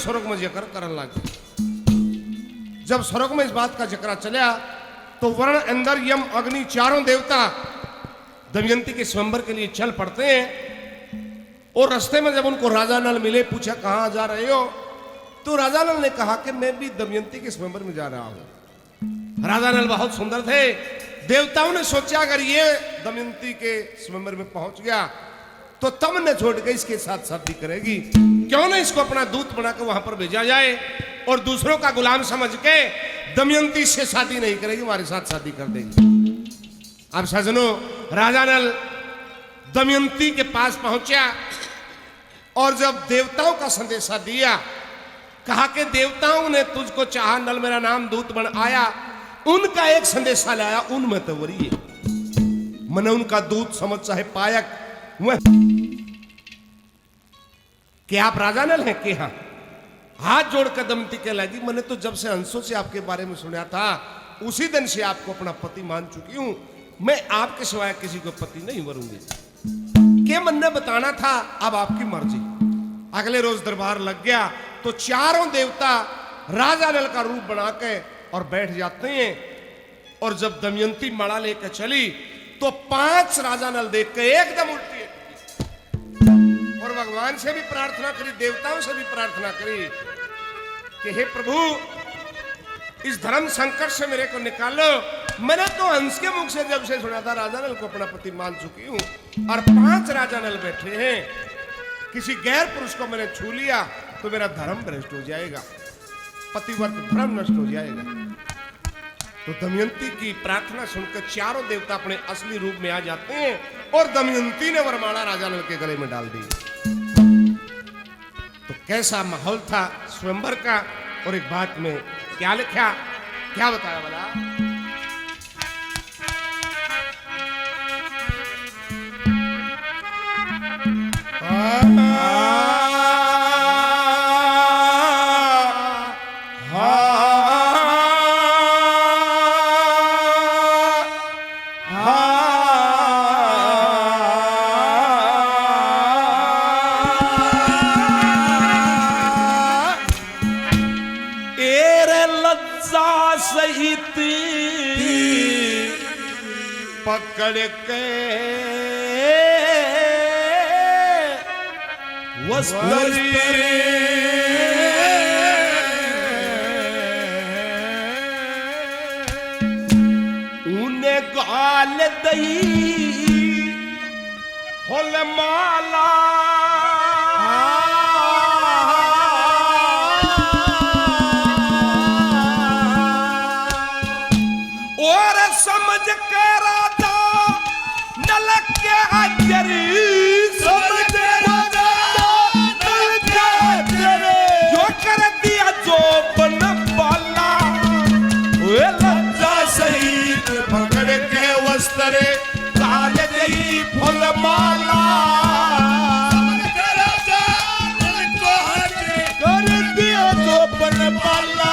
स्वर्ग में जिक्र करने लगे। जब स्वर्ग में इस बात का जिक्र चला तो वर्ण, इंद्र, यम, अग्नि चारों देवता दमयंती के स्वयंवर के लिए चल पड़ते हैं। और रास्ते में जब उनको राजा नल मिले, पूछा कहां जा रहे हो, तो राजा नल ने कहा कि मैं भी दमयंती के स्वयंवर में जा रहा हूं। राजा नल बहुत सुंदर थे। देवताओं ने सोचा अगर ये दमयंती के स्वयंवर में पहुंच गया तो तब न छोड़ के इसके साथ शादी करेगी, क्यों ना इसको अपना दूत बनाकर वहां पर भेजा जाए और दूसरों का गुलाम समझ के दमयंती से शादी नहीं करेगी, हमारे साथ शादी कर देगी। अब सजनों, राजा नल दमयंती के पास पहुंचा और जब देवताओं का संदेशा दिया, कहा कि देवताओं ने तुझको चाहा, नल मेरा नाम दूत बन आया, उनका एक संदेशा लाया, उनमें तो वरी है मैंने उनका दूत समझ चाहे पायक वह कि आप राजा नल हैं कि हाँ। हाथ जोड़कर दमयंती के लगी, मैंने तो जब से अंशों से आपके बारे में सुना था उसी दिन से आपको अपना पति मान चुकी हूं, मैं आपके सिवाय किसी को पति नहीं बनूंगी। के मन ने बताना था, अब आपकी मर्जी। अगले रोज दरबार लग गया तो चारों देवता राजा नल का रूप बना के और बैठ जाते हैं। और जब दमयंती माला लेकर चली तो 5 राजा नल देख के एकदम उल्टी और भगवान से भी प्रार्थना करी, देवताओं से भी प्रार्थना करी कि हे प्रभु, इस धर्म संकट से मेरे को निकालो। मैंने तो हंस के मुख से जब से सुना था राजा नल को अपना पति मान चुकी हूं और 5 राजा नल बैठे हैं, किसी गैर पुरुष को मैंने छू लिया तो मेरा धर्म भ्रष्ट हो जाएगा, पतिव्रत धर्म नष्ट हो जाएगा। तो दमयंती की प्रार्थना सुनकर चारों देवता अपने असली रूप में आ जाते हैं और दमयंती ने वरमाला राजा नल के गले में डाल दी। तो कैसा माहौल था स्वयंवर का। और एक बात में क्या लिखा, क्या बताया बोला, सहित पकड़ के वस्त्र उन्हें गाल दई फूल माला और समझ के राजा नल के अजरी, समझ के राजा नल के अजरी जो कर दिया जो बन पाला, वे लज्जा सहित पकड़ के वस्त्र गाल दई फूल माला। समझ के राजा नल को अजरी कर दिया जो बन पाला,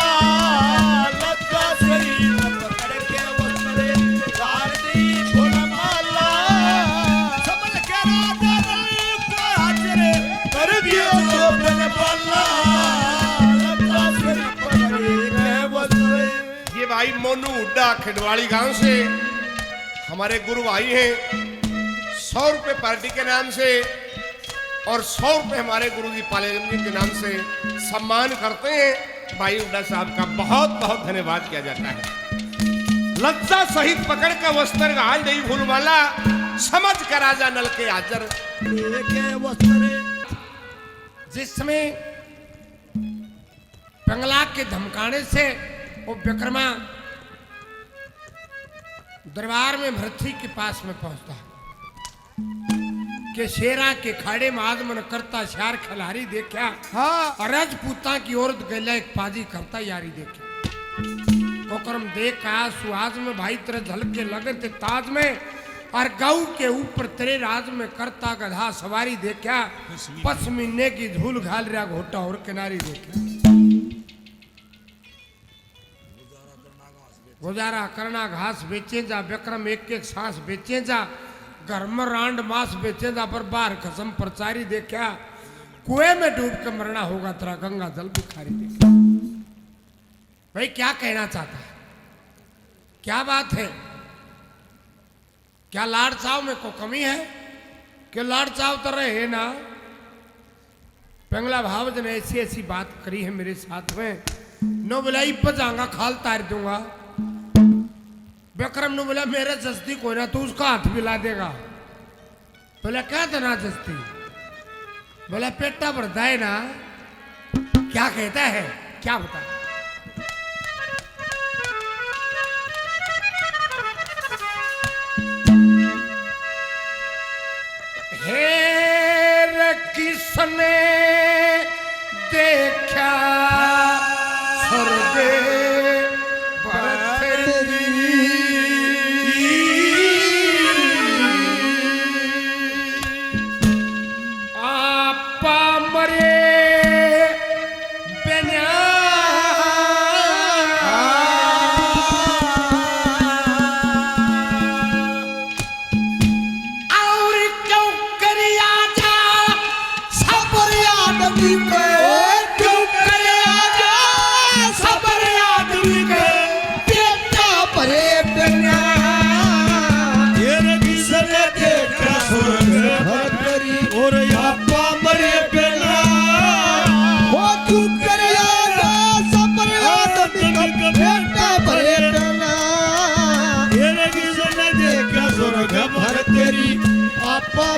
भाई मोनू हुड्डा खिडवाड़ी गांव से हमारे गुरु भाई हैं। 100 रुपए पार्टी के नाम से और 100 रुपए हमारे गुरुजी पालेगम जी के नाम से सम्मान करते हैं। भाई हुड्डा साहब का बहुत बहुत धन्यवाद किया जाता है। लज्जा सहित पकड़ के वस्त्र हाल दई फूल वाला, समझ कर राजा नल के हाजर के वस्त्र। जिसमें बंगला के धमकाने से वो विक्रमा दरबार में भरथी के पास में पहुंचता कि शेरा के खाड़े में आजमन करता शार खिलारी देखा, हाँ, और राजपूता की औरत गैला एक पाजी करता यारी देखे। कोकरम देखा सुहाज में भाई तेरे झलक के लगे थे ताज में, और गऊ के ऊपर तेरे राज में करता गधा सवारी देखा, पश्मीने की धूल घाल रहा घोटा और किनारी देखा। गुजारा करना घास बेचे जा, विक्रम एक एक सांस बेचे जा, घर में रांड मांस बेचे जा, पर बाहर कसम प्रचारी देखा। कुएं में डूब के मरना होगा तेरा गंगा जल भिखारी दे। भाई क्या कहना चाहता है, क्या बात है? क्या लाड़ चाव में को कमी है कि लाड़ चाव तो रहे ना? पिंगला भावज ने ऐसी ऐसी बात करी है मेरे साथ में, नो बोला इप जाऊंगा खाल तार दूंगा। विक्रम ने बोला मेरे जस्ती को ना तू उसका हाथ भी ला देगा। बोला क्या देना जस्ती? बोला पेटा भरता है ना। क्या कहता है, क्या बता? हेर किसने देखा स्वर्ग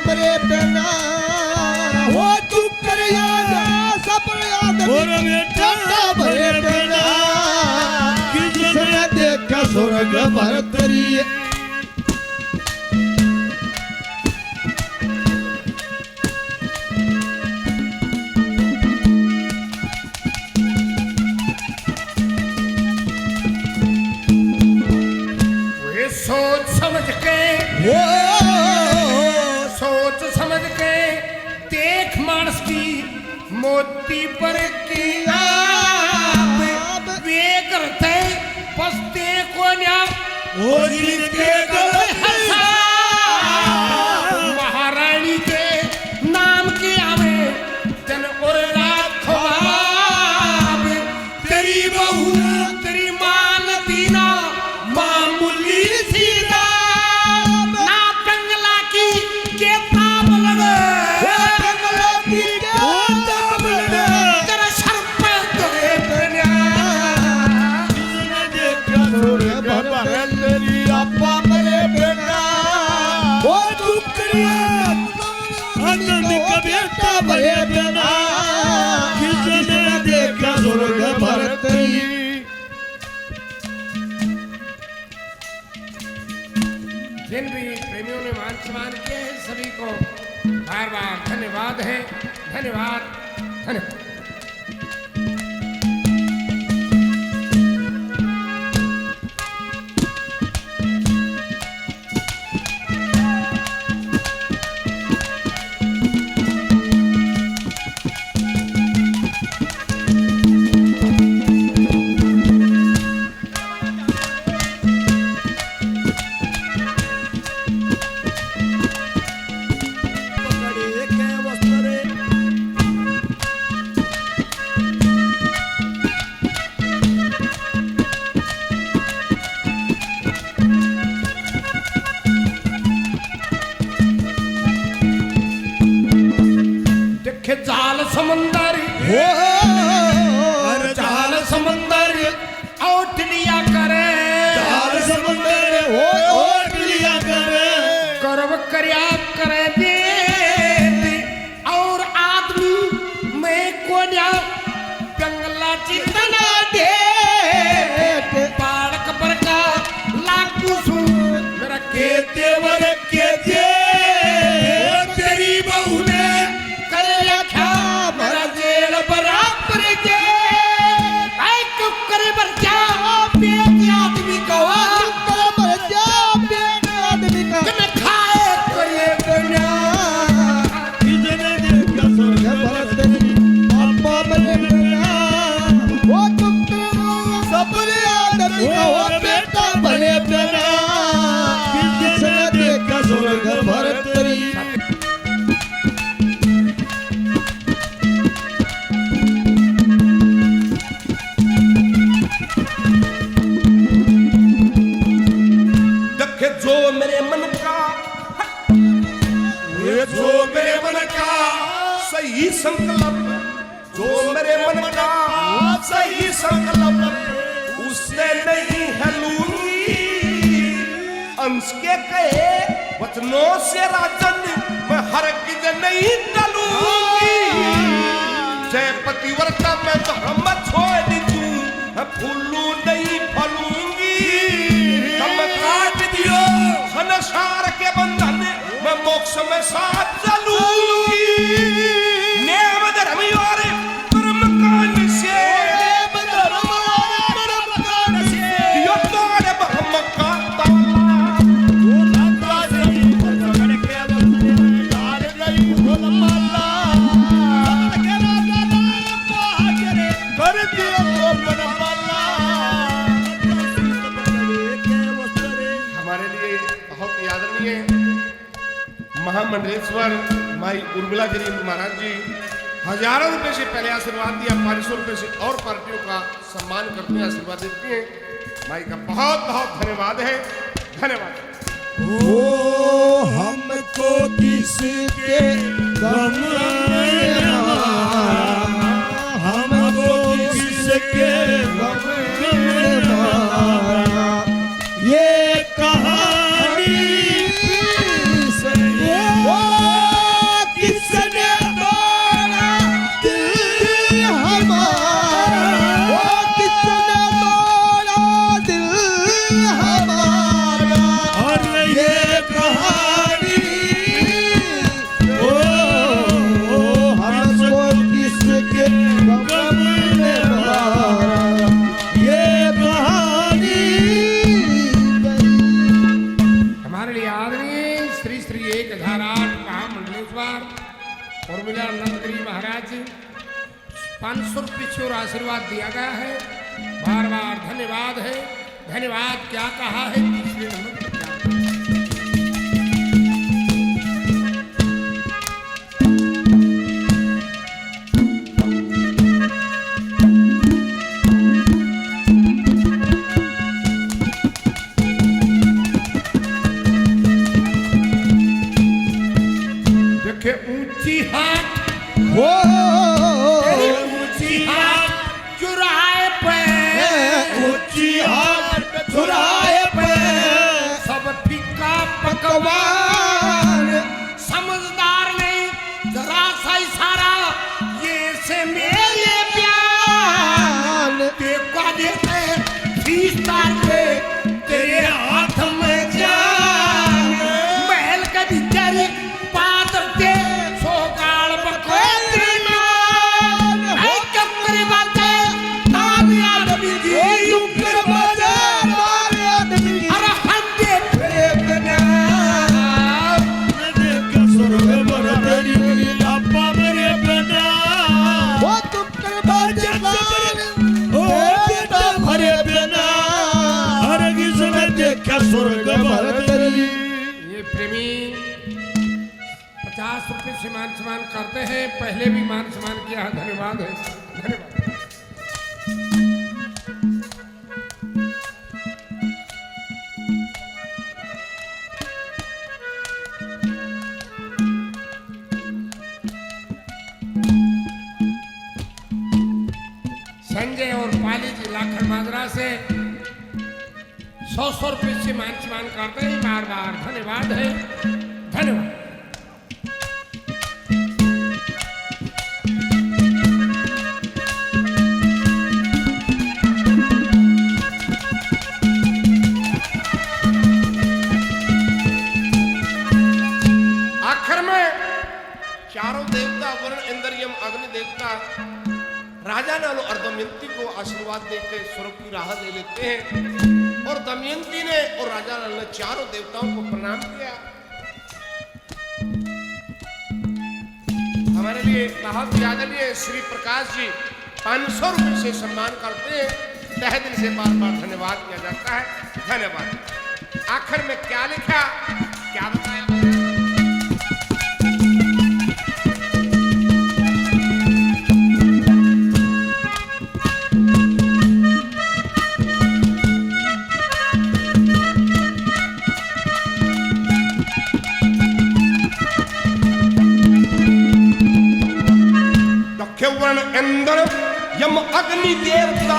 मरे बिना वो तू कर याद सपन याद बेटा भरे बिना किसने देखा स्वर्ग भरतरी। वे सोच समझ के देख मानस की मोती पर की आप वे करते पस्ते को न्या ओ जिनके महारानी के नाम के आवे जन और रात ख्वाब तेरी बहू तेरी मान दीना मामूली सीधा ना कंगला की के ताब लगे भरे बिना किसने देखा स्वर्ग भरतरी। जिन भी प्रेमियों ने मान सम्मान किए हैं सभी को बार बार धन्यवाद है, धन्यवाद धन्यवाद। जाल समंदर जाल समंदर औट लिया करे जाल समंदर ओट लिया करे कर्म कर्या करे दे और आदमी मैं को न्या जंगला चिंतना दे बालक पर का लाखू सू मेरा के देवर के दे तेरी बहू ने बराबर के आई क्यों करे बच्चा बेटी आदमी को आदमी का न खाए करे बिना किसने देखा स्वर्ग भरतरी। अब्बा मरे बिना वो तुम सपने आदमी का वो बेटा भरे बिना किसने देखा स्वर्ग भरतरी। जो मेरे मन का, ये जो मेरे मन का सही संकल्प, जो मेरे मन का सही संकल्प उससे नहीं हलूंगी। अंश के कहे वचनों से राजन मैं हरगिज नहीं टलूंगी। जय पतिव्रता मैं धर्म छोड़ दूं, फूलू नहीं फलूंगी। तुम काट दियो संसार के बंधन, मैं मोक्ष में साथ चलूंगी। नेम धर्म और कर्म कांड से, दियो तोड़ ब्रह्म का ताला। हमारे लिए बहुत ही आदरणीय महामंडलेश्वर माई उर्मिला गिरी महाराज जी हजारों रुपए से पहले आशीर्वाद दिया, 500 रुपए से और पार्टियों का सम्मान करते हैं, आशीर्वाद देती हैं। माई का बहुत बहुत धन्यवाद है, धन्यवाद। ओ हमको किसके गम में मारा, हमको किसके गम में मारा, ये कहानी वो किसने तोड़ा दिल हमारा, वो किसने तोड़ा दिल हमारा, और ये कहानी हमको किसके गम में मारा, ये कहानी। हमारे लिए आदरणीय श्री श्री 1008 महामंडलेश्वर उर्मिला नंदगिरी महाराज जी 500 रुपये से और आशीर्वाद दिया गया है। बार बार धन्यवाद है, धन्यवाद क्या कहा है तीसरे नंबर पर क्या कहा। देखे ऊंची हाथ, वो ऊंची हाथ चुराए पे, ऊंची हाथ चुराए पे सब फीका पकवान, समझदार नहीं जरा सा इशारा, ये से मेरे प्यार देखा देते फीसता के तेरे हाथ में जान। महल का भीतर पात्र के सोगाल बकोत्री मान, ऐ चक्कर बाते ताबी आदमी की चक्कर बाते ताबी आदमी की, अरे हंदे प्रेमना देखा स्वर्ग भर तेरी अप्पा मेरे बिना, वो चक्कर बाजे ओ बेटा भरे बिना, हरगिज न देखा स्वर्ग भर तेरी। ये प्रेमी 50 रुपये से मान सम्मान करते हैं, पहले भी मान सम्मान किया है, धन्यवाद है, धन्यवाद। संजय और पाली जी लाखन माजरा से 100 रुपये से मान सम्मान करते हैं, बार बार धन्यवाद है, धन्यवाद। आखिर में चारों देवता वरुण इंद्र यम अग्नि देवता राजा नल और दमयंती को आशीर्वाद देकर स्वर्ग की राह ले लेते हैं। और दमयंती ने और राजा नल ने चारों देवताओं को प्रणाम किया। हमारे लिए बहुत आदरणीय श्री प्रकाश जी 500 रुपये से सम्मान करते हैं, तहे दिल से बार बार धन्यवाद किया जाता है, धन्यवाद। आखिर में क्या लिखा, क्या बताया? वर्ण इंद्र यम अग्नि देवता,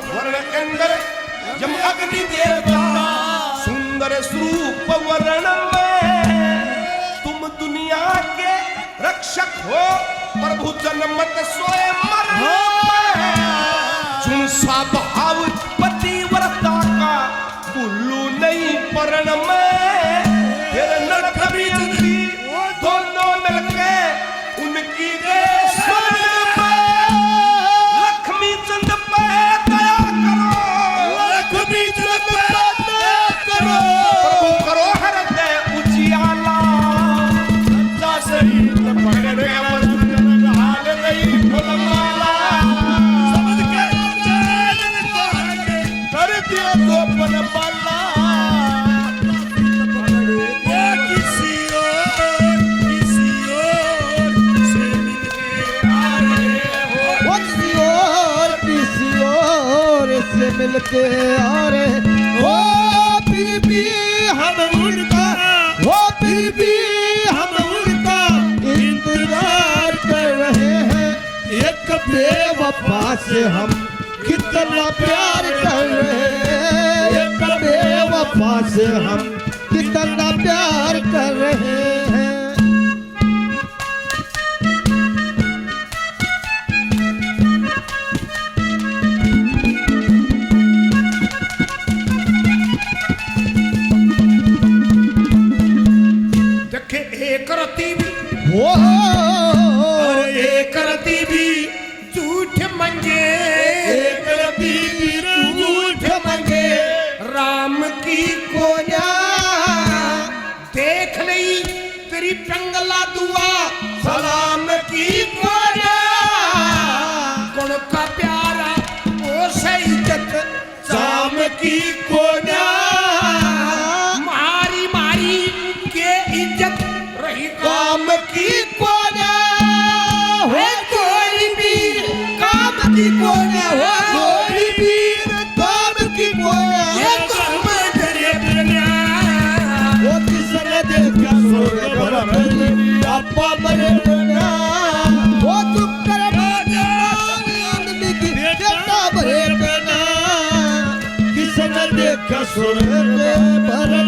वर्ण इंद्र यम अग्नि देवता, सुंदर स्वरूप वर्ण में तुम दुनिया के रक्षक हो, प्रभु जन्मत सोए मरण में। जुन स्वभाव पतिव्रता का बुल्लू नहीं परण में, फिर नरक भी जल्दी दोनों मिलके उनकी गए स्वर्ण में। लक्ष्मी चंद पे दया करो, लक्ष्मी चंद पे दया करो, प्रभु करो हृदय उजियाला। सच्चा सही पकड़े वचन हाल नहीं फुलमाला, समझ के जान कहाके कर दिया तो पन पाला। किसी और से मिलके आ रहे हो, वो किसी और से मिलके आ रहे हो, फिर भी हम उनका, हो फिर भी हम उनका इंतजार कर रहे हैं। एक बेवफा से हम कितना प्यार कर रहे हैं, एक बेवफा से हम कितना प्यार कर रहे हैं। देखे एक रती भी वो और एक रती भी झूठ मंगे, एक रती भी झूठ मंगे, राम की कोया देख नहीं तेरी पिंगला दुआ, सलाम की कोया गुण का प्यारा ओ सही इज्जत, शाम की कोया मारी मारी के इज्जत रही काम की कोया हो, कोई भी काम की कोया हो, कोई भी काम की कोया ये कर्म तेरे बिना वो किसने देखा सोने भरा आपा मरे ना, वो तुम कर आदमी की बेटा भरे ना, किसने देखा सोने भरा